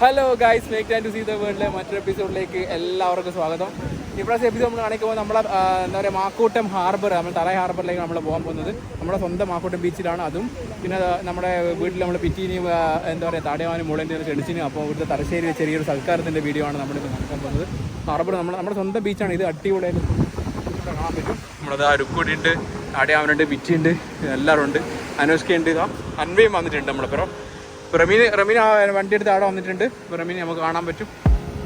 Hello guys, make time to see the വേൾഡിലെ മറ്റൊരു എപ്പിസോഡിലേക്ക് എല്ലാവർക്കും സ്വാഗതം. ഇപ്രാവശ്യം എപ്പിസോഡ് നമ്മൾ കാണിക്കുമ്പോൾ നമ്മളെ എന്താ പറയുക മാക്കൂട്ടം ഹാർബർ, നമ്മൾ തലായ് ഹാർബറിലേക്ക് നമ്മൾ പോകാൻ പോകുന്നത് നമ്മുടെ സ്വന്തം മാക്കൂട്ടം ബീച്ചിലാണ്. അതും പിന്നെ നമ്മുടെ വീട്ടിൽ നമ്മൾ പിറ്റീനെയും എന്താ പറയുക താടിയാവാനും മുളേൻ്റെയും ചെടിച്ചിനും. അപ്പോൾ ഇവിടുത്തെ തലശ്ശേരി ചെറിയൊരു സൽക്കാരത്തിൻ്റെ വീഡിയോ ആണ് നമ്മളിപ്പോൾ നടക്കാൻ പോകുന്നത്. ഹാർബർ നമ്മുടെ സ്വന്തം ബീച്ചാണ്. ഇത് അടിപൊളിയായിട്ട് കാണാൻ പറ്റും. നമ്മളത് അരുക്കൂടിയുണ്ട്, താടിയാവനുണ്ട്, പിറ്റിയുണ്ട്, എല്ലാവരും ഉണ്ട്. അനുഷ്കയുണ്ട്, ഇതാ അൻവയും വന്നിട്ടുണ്ട്. നമ്മളിപ്പോൾ റമീൻ വണ്ടി എടുത്ത് അവിടെ വന്നിട്ടുണ്ട്. റമീൻ നമുക്ക് കാണാൻ പറ്റും.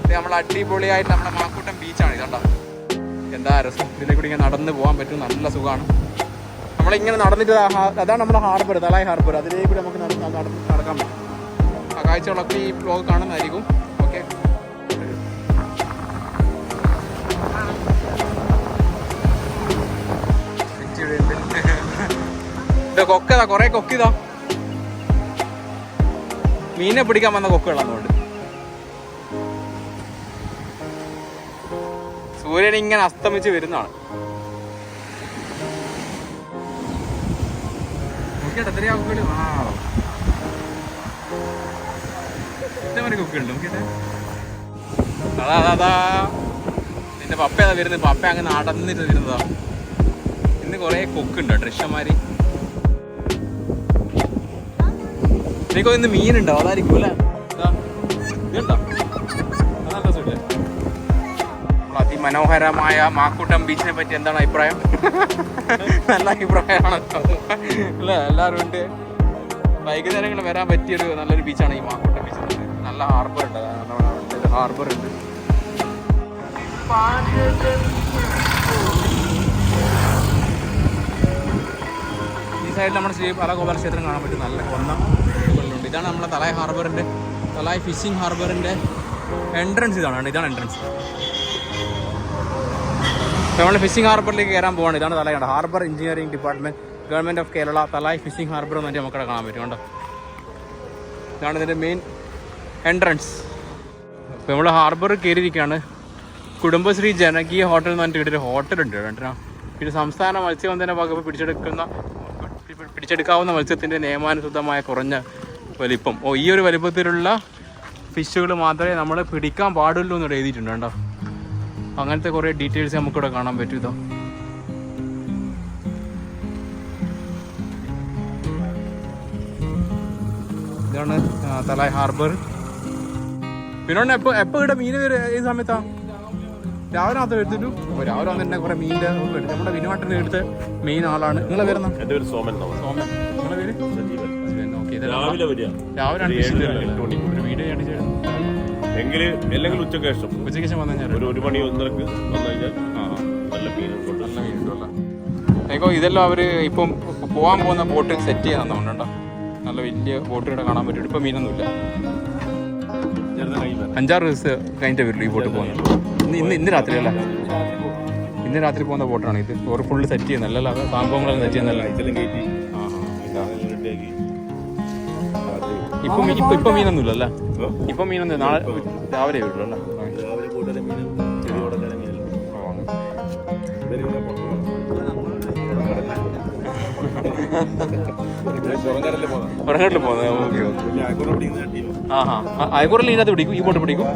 ഇത് നമ്മൾ അടിപൊളിയായിട്ട് നമ്മുടെ മാക്കൂട്ടം ബീച്ചാണ്. ഇതുണ്ടോ എന്താ രസം. ഇതിലെ കൂടി ഇങ്ങനെ നടന്ന് പോകാൻ പറ്റും, നല്ല സുഖമാണ്. നമ്മളിങ്ങനെ നടന്നിട്ട് അതാണ് നമ്മുടെ ഹാർബർ, തലായ് ഹാർബർ. അതിലേക്ക് കൂടി നമുക്ക് നടക്കാൻ പറ്റും. ആ കാഴ്ചകളൊക്കെ ഈ വ്ലോഗ് കാണുന്നതായിരിക്കും. ഓക്കെ, ഇത് കൊക്കതാ, കുറേ കൊക്കിതാ. മീനെ പിടിക്കാൻ വന്ന കൊക്കുകളാന്നുകൊണ്ട് സൂര്യൻ ഇങ്ങനെ അസ്തമിച്ച് വരുന്നതാണ്. എത്രയാ കൊക്കുകൾ? ഇഷ്ടംമാതിരി കൊക്കുകളുണ്ട്. നോക്കിട്ടെ, അതാ നിന്റെ പപ്പ അതാ വരുന്നത്. പപ്പ അങ്ങ് നടന്നിട്ട് വരുന്നതാ. ഇന്ന് കൊറേ കൊക്കുണ്ടോ ഡ്രഷന്മാര്. എനിക്കോ ഇന്ന് മീനുണ്ടോ? അതായിരിക്കും അല്ലേ. ഇതുണ്ടോ? നല്ല സുഖം. അതിമനോഹരമായ മാക്കൂട്ടം ബീച്ചിനെ പറ്റി എന്താണ് അഭിപ്രായം? നല്ല അഭിപ്രായമാണ് അല്ലേ? എല്ലാവരും ഉണ്ട്. വൈകുന്നേരങ്ങൾ വരാൻ പറ്റിയൊരു നല്ലൊരു ബീച്ചാണ് ഈ മാക്കൂട്ടം ബീച്ച്. നല്ല ഹാർബർ ഉണ്ട്, ഹാർബർ ഉണ്ട്. ഈ സൈഡിൽ നമ്മുടെ ശ്രീ ബാലഗോപാല ക്ഷേത്രം കാണാൻ പറ്റും. നല്ല കൊന്നം. ഇതാണ് നമ്മുടെ തലായ് ഹാർബറിൻ്റെ, തലായ് ഫിഷിംഗ് ഹാർബറിൻ്റെ എൻട്രൻസ്. ഇതാണ് എൻട്രൻസ്. നമ്മൾ ഫിഷിംഗ് ഹാർബറിലേക്ക് കയറാൻ പോവാണ്. ഇതാണ് Thalai harbour engineering department, government of Kerala, Thalai phishing harbour എന്ന് പറഞ്ഞാൽ നമുക്കവിടെ കാണാൻ പറ്റും. കണ്ടോ, ഇതാണ് ഇതിൻ്റെ മെയിൻ എൻട്രൻസ്. ഇപ്പോൾ നമ്മൾ ഹാർബർ കയറിയിരിക്കുകയാണ്. കുടുംബശ്രീ ജനകീയ ഹോട്ടൽ എന്ന് പറഞ്ഞിട്ട് ഒരു ഹോട്ടലുണ്ട് കേട്ടോ. പിന്നെ സംസ്ഥാന മത്സ്യബന്ധന വകുപ്പ് പിടിച്ചെടുക്കാവുന്ന മത്സ്യത്തിൻ്റെ നിയമാനുസൃതമായ കുറഞ്ഞ വലിപ്പം. ഈ ഒരു വലിപ്പത്തിലുള്ള ഫിഷുകൾ മാത്രമേ നമ്മൾ പിടിക്കാൻ പാടുള്ളൂ എന്നിവിടെ എഴുതിയിട്ടുണ്ട് കേട്ടോ. അങ്ങനത്തെ കുറേ ഡീറ്റെയിൽസ് നമുക്കിവിടെ കാണാൻ പറ്റും. ഇതോ ഇതാണ് തലായ് ഹാർബർ. പിന്നെ എപ്പോൾ ഇവിടെ മീൻ ഈ സമയത്താ? രാവിലെ മാത്രം എടുത്തിട്ടു. രാവിലെ വന്നിട്ട് കുറെ മീനിന്റെ നമ്മുടെ വിനുവാട്ടിന്റെ അടുത്ത് മെയിൻ ആളാണ്. നിങ്ങളെ പേരെന്നാ? എൻ്റെ പേര് സോമൻ. സോമൻ. നിങ്ങളെ പേര്? രാവിലെ ഒരു വീഡിയോ അല്ലെങ്കിൽ ഉച്ചയ്ക്ക് ശേഷം വന്നു കഴിഞ്ഞാൽ ഒരു മണി ഒന്നരക്ക് വന്നു കഴിഞ്ഞാൽ നല്ല മീനുണ്ടല്ലോ. എനിക്ക് ഇതെല്ലാം അവര് ഇപ്പം പോകാൻ പോകുന്ന ബോട്ട് സെറ്റ് ചെയ്യാൻ തന്നോണ്ടോ. നല്ല വലിയ ബോട്ടുകൂടെ കാണാൻ പറ്റും. ഇപ്പം മീനൊന്നുമില്ല. 5-6 ദിവസം കഴിഞ്ഞിട്ട് വരുള്ളൂ ഈ ബോട്ട് പോകുന്നത്. ഇന്ന് രാത്രി അല്ലേ? ഇന്ന് രാത്രി പോകുന്ന ബോട്ടാണ് ഇത്. ഒരു ഫുള്ള് സെറ്റ് ചെയ്യുന്നല്ല, അല്ലാതെ സംഭവങ്ങളെല്ലാം സെറ്റ് ചെയ്യുന്നല്ല. ഇപ്പൊ മീനൊന്നുമില്ല അല്ലേ? ഇപ്പൊ മീനൊന്നും നാളെ രാവിലെ വരുള്ളൂ അല്ലേ? പുറങ്ങാട്ടിൽ പോകുന്നത്. Okay okay. അയക്കൂറിൽ ഇതിനകത്ത് പിടിക്കും, ഈ ബോട്ട് പിടിക്കും.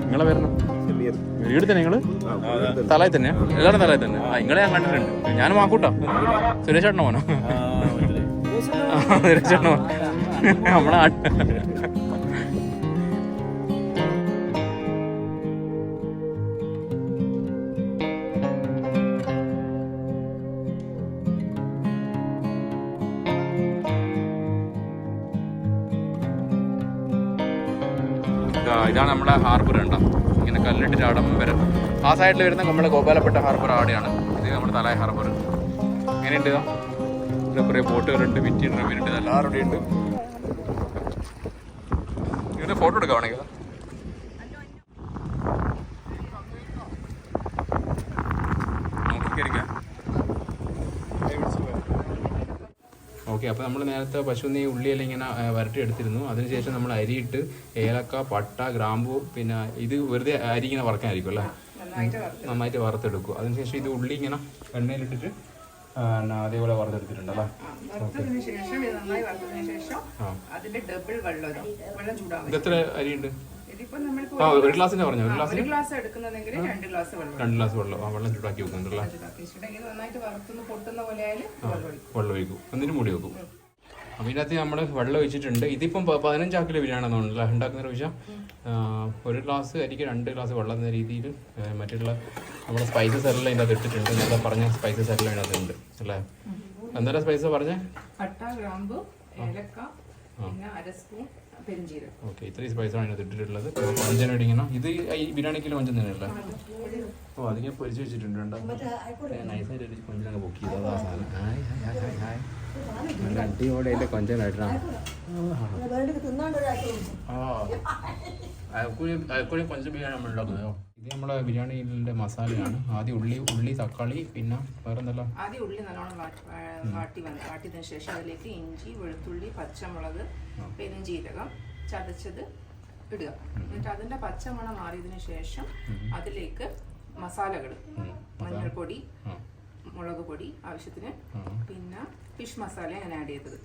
നിങ്ങളെ വരുന്ന വീട് തന്നെ? നിങ്ങള് തലായി തന്നെയാ? എല്ലാവരും തലായി തന്നെ? നിങ്ങളെ ഞാൻ കണ്ടിട്ടുണ്ട്. ഞാനും മാക്കൂട്ടാ. സുരേഷ് ചേട്ടനോ മോനോ? സുരേഷ് ചേട്ടനോ? നമ്മളെ ഇതാണ് നമ്മുടെ ഹാർബർ. ഉണ്ടോ ഇങ്ങനെ കല്ലിട്ടിട്ട് ആഡംബരം. ആ സൈഡിൽ വരുന്ന നമ്മുടെ ഗോപാലപ്പെട്ട ഹാർബർ അവിടെയാണ്. ഇത് നമ്മുടെ തലായ് ഹാർബർ. എങ്ങനെയുണ്ട്? ഇവിടെ കുറേ ബോട്ടുകളുണ്ട്, വിറ്റിയുണ്ട്, റമീനുണ്ട്, എല്ലാവരും ഇവിടെ ഉണ്ട്. ഇവിടെ ഫോട്ടോ എടുക്കാണെങ്കിൽ നോക്കിക്കരിക്കാം. ഓക്കെ, അപ്പോൾ നമ്മൾ നേരത്തെ പശുവിന് ഉള്ളിയെല്ലാം ഇങ്ങനെ വരട്ടി എടുത്തിരുന്നു. അതിനുശേഷം നമ്മൾ അരിയിട്ട് ഏലക്ക, പട്ട, ഗ്രാമ്പൂ, പിന്നെ ഇത് വെറുതെ അരി ഇങ്ങനെ വറക്കാനായിരിക്കും അല്ലേ? നന്നായിട്ട് വറുത്തെടുക്കും. അതിനുശേഷം ഇത് ഉള്ളി ഇങ്ങനെ എണ്ണയിലിട്ടിട്ട് അതേപോലെ വറുത്തെടുത്തിട്ടുണ്ടല്ലേ. വറുത്തതിന് ശേഷം ഇത് നന്നായി വറുത്തതിന് ശേഷം അതിന്റെ ഡബിൾ വെള്ളം ചൂടാവും. ഇത് എത്ര അരിയുണ്ട്? ഇതിപ്പോ നമ്മൾക്ക് ഒരു ഗ്ലാസിന്റെ പറഞ്ഞു, ഒരു ഗ്ലാസ് എടുക്കുന്നതെങ്കിൽ 2 ഗ്ലാസ് വെള്ളം. 2 ഗ്ലാസ് വെള്ളം. വെള്ളം ചൂടാക്കി വെക്കുന്നുണ്ടല്ലേ. നന്നായിട്ട് വറുത്തുനിന്ന് പൊട്ടുന്ന പോലെ ആയാലും വെള്ളം ഒഴിക്കും, എന്നിട്ട് മൂടി വെക്കും. അപ്പം ഇതിനകത്ത് നമ്മൾ വെള്ളം ഒഴിച്ചിട്ടുണ്ട്. ഇതിപ്പം 15 കിലോ ബിരിയാണി തോന്നുന്നില്ല ഉണ്ടാക്കുന്ന വിഷയം. ഒരു ഗ്ലാസ് അരിക്ക് 2 ഗ്ലാസ് വെള്ളം എന്ന രീതിയിൽ മറ്റുള്ള നമ്മുടെ സ്പൈസസ് എല്ലാം ഇതിനകത്ത് ഇട്ടിട്ടുണ്ട്. നേരത്തെ പറഞ്ഞ സ്പൈസസ് എല്ലാം ഇതിനകത്ത് ഉണ്ട് അല്ലേ? എന്തെല്ലാം സ്പൈസസ് പറഞ്ഞേ? പട്ട, ഗ്രാമ്പു, ഏലക്ക, പിന്നെ 1 സ്പൂൺ പെരിഞ്ചീരകം. ഓക്കെ, ഇത്രയും സ്പൈസാണ് ഇതിനകത്ത് ഇട്ടിട്ടുള്ളത്. കൊഞ്ചൻ ഇടിക്കണം. ഇത് ഈ ബിരിയാണിക്കുള്ള കൊഞ്ചൻ തന്നെയല്ലേ? ഓ, അതിങ്ങനെ പൊരിച്ച് വെച്ചിട്ടുണ്ട്. നൈസായിട്ട് ഒരു കൊഞ്ചനൊക്കെ പൊക്കി ചെയ്തത് ആ സാധനം. നല്ല അടിപൊളിയായിട്ട് കൊഞ്ചനായിട്ടാ. അയക്കൂടി കൊഞ്ച ബിരിയാണി നമ്മൾ ഉണ്ടാക്കുന്നതോ? ഇത് നമ്മളെ ബിരിയാണിയുടെ മസാലയാണ്. ആദ്യം ഉള്ളി, തക്കാളി, പിന്നെ വേറെ എന്തെല്ലാം? ആദ്യം ഉള്ളി നല്ലോണം വാട്ടിയതിനു ശേഷം അതിലേക്ക് ഇഞ്ചി, വെളുത്തുള്ളി, പച്ചമുളക്, പെരുംജീരകം ചതച്ചത് ഇടുക. എന്നിട്ട് അതിന്റെ പച്ചമണം മാറിയതിനു ശേഷം അതിലേക്ക് മസാലകൾ, മഞ്ഞൾപ്പൊടി, മുളക് പൊടി ആവശ്യത്തിന്, പിന്നെ ഫിഷ് മസാല ഞാൻ ആഡ് ചെയ്തത്.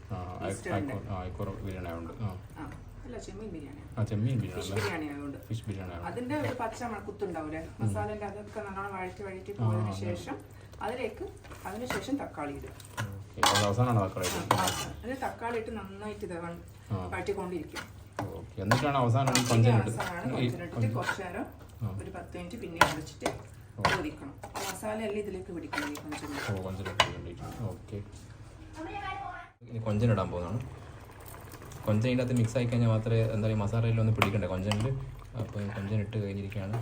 അല്ല, ചെമ്മീൻ ബിരിയാണി, ഫിഷ് ബിരിയാണി ആയതുകൊണ്ട്. അതിന്റെ ഒരു പച്ച കുത്തുണ്ടാവൂലേ മസാലന്റെ, അതൊക്കെ നല്ലോണം വഴറ്റി പോയതിനു ശേഷം അതിനുശേഷം തക്കാളി ഇടുക. അത് തക്കാളി ഇട്ട് നന്നായിട്ട് വഴറ്റിക്കൊണ്ടിരിക്കും. എന്നിട്ടാണ് അവസാനം കുറച്ചു നേരം ഒരു 10 മിനിറ്റ് പിന്നെ അടച്ചിട്ട് കൊതിക്കണം. മസാല എല്ലാം ഇതിലേക്ക് പിടിക്കണം. കൊഞ്ചനിടാൻ പോകുന്നതാണ്. കൊഞ്ചൻ ഇതിനകത്ത് മിക്സ് ആയി കഴിഞ്ഞാൽ മാത്രമേ എന്താ പറയുക മസാലയെല്ലാം ഒന്ന് പിടിക്കണ്ടേ കൊഞ്ചനിൽ. അപ്പോൾ കൊഞ്ചൻ ഇട്ട് കഴിഞ്ഞിരിക്കുകയാണ്.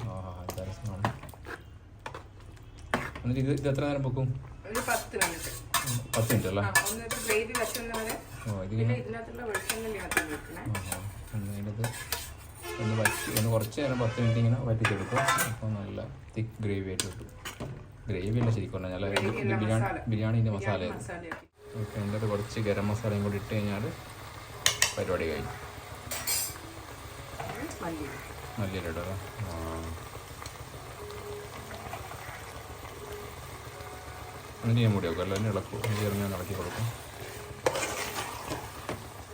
രസമാണ്. എന്നിട്ട് ഇത് എത്ര നേരം വെക്കും? ഒരു 10 മിനിറ്റ്. 10 മിനിറ്റ് അല്ലേ? ഒന്ന് കുറച്ച് നേരം 10 മിനിറ്റ് ഇങ്ങനെ വറ്റിച്ചെടുക്കും. അപ്പോൾ നല്ല തിക്ക് ഗ്രേവി ആയിട്ട് കിട്ടും. ഗ്രേവി അല്ല ശരിക്കും പറഞ്ഞാൽ ബിരിയാണീൻ്റെ മസാല. ഓക്കെ, എന്നിട്ട് കുറച്ച് ഗരം മസാലയും കൂടി ഇട്ട് കഴിഞ്ഞാൽ പരിപാടി കഴിഞ്ഞു. മല്ലിയില ഇടുക. എന്നിട്ട് ഞാൻ മൂടി വെക്കും. എല്ലാം ഇളക്കും. ചെറുങ്ങനെ ഇളക്കി കൊടുക്കും.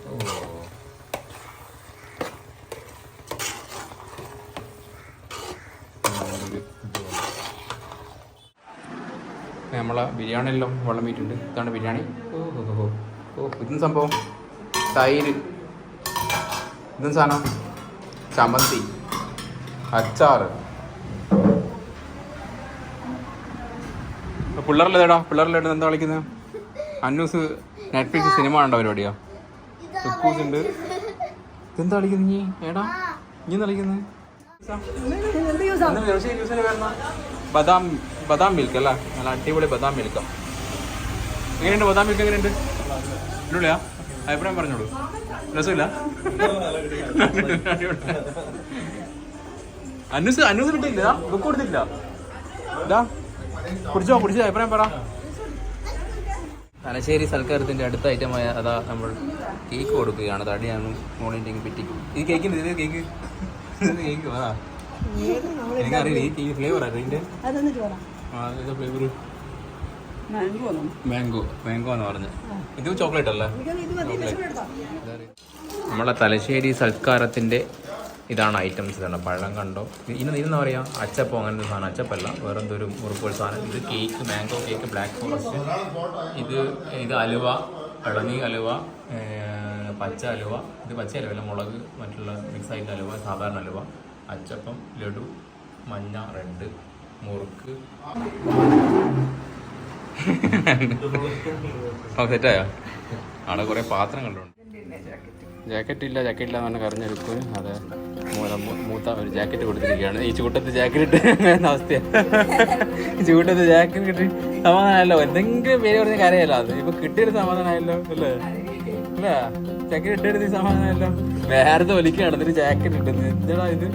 ഓ, നമ്മളെ ബിരിയാണിയെല്ലാം വെള്ളം വീട്ടുണ്ട്. ഇതാണ് ബിരിയാണി. ഓ, ഇതും സംഭവം തൈര്, ഇതും സാധനം ചമ്മന്തി, അച്ചാറ്. പിള്ളേരിലേടാ എന്താ കളിക്കുന്നത്? അന്നൂസ് നെറ്റ്ഫ്ലിക്സ് സിനിമ കണ്ട പരിപാടിയാ. ലുക്കൂസ് ഉണ്ട്. ഇതെന്താ കളിക്കുന്നത് നീ? ഏടാ നീ എന്താ കളിക്കുന്നത്? ബദാം മിൽക്ക് അല്ല, നല്ല അടിപൊളി ബദാം മിൽക്കാ. എങ്ങനെയുണ്ട് ബദാം മിൽക്ക്? എങ്ങനെയുണ്ട്? അടിപൊളിയാ? അഭിപ്രായം പറഞ്ഞോളൂ. രസമില്ല? അന്നൂസ് കിട്ടിയില്ല, ബുക്ക് കൊടുത്തില്ല. കുടിച്ചോ അഭിപ്രായം പറ. തലശ്ശേരി സൽക്കാരത്തിൻ്റെ അടുത്ത ഐറ്റമായ അതാ നമ്മൾ കേക്ക് കൊടുക്കുകയാണ്. തടിയാണ് മോളിൻ്റെ പറ്റി. ഈ കേക്കിൻ്റെ കേക്ക് പറ. എനിക്കറിയില്ല ഈ ഫ്ലേവർ ഇതിൻ്റെ ഫ്ലേവർ മാംഗോ എന്ന് പറഞ്ഞ്. ഇത് ചോക്ലേറ്റ് അല്ലേ? നമ്മളെ തലശ്ശേരി സൽക്കാരത്തിൻ്റെ ഇതാണ് ഐറ്റംസ്. ഇതാണ് പഴം കണ്ടോ. ഇതെന്താ പറയുക? അച്ചപ്പം. അങ്ങനത്തെ സാധനം. അച്ചപ്പല്ല, വേറെ എന്തൊരു മുറുക്കോൾ സാധനം. ഇത് cake, mango cake, black forest. ഇത് അലുവ, ഇളനീ അലുവ, പച്ച അലുവ. ഇത് പച്ച അലുവല്ല, മുളക് മറ്റുള്ള മിക്സ് ആയിട്ട് അലുവ, സാധാരണ അലുവ, അച്ചപ്പം, ലഡു, മഞ്ഞ, റെഡ്, മുറുക്ക്. സെറ്റായോ? അവിടെ കുറേ പാത്രങ്ങളുണ്ട്. ജാക്കറ്റ് ഇല്ല എന്ന് പറഞ്ഞാൽ കറിഞ്ഞെടുക്കും. അതെ, മൂത്ത ഒരു ജാക്കറ്റ് കൊടുത്തിരിക്കുകയാണ്. ഈ ചൂട്ടത്ത് ജാക്കറ്റ് ഇട്ട് അവസ്ഥയാണ്. ചൂട്ടത്ത് ജാക്കറ്റ് കിട്ടി സമാധാനമല്ലോ. എന്തെങ്കിലും പേര് പറഞ്ഞ കാര്യമല്ലോ. അത് ഇപ്പൊ കിട്ടിയൊരു സമാധാനമായല്ലോ അല്ലേ? അല്ല, ജാക്കറ്റ് ഇട്ടെടുത്ത് സമാധാനമല്ലോ. വേറെ ഒലിക്കാണ് എന്നിട്ട് ജാക്കറ്റ് ഇട്ടുന്നത്. എന്താടാ ഇത്?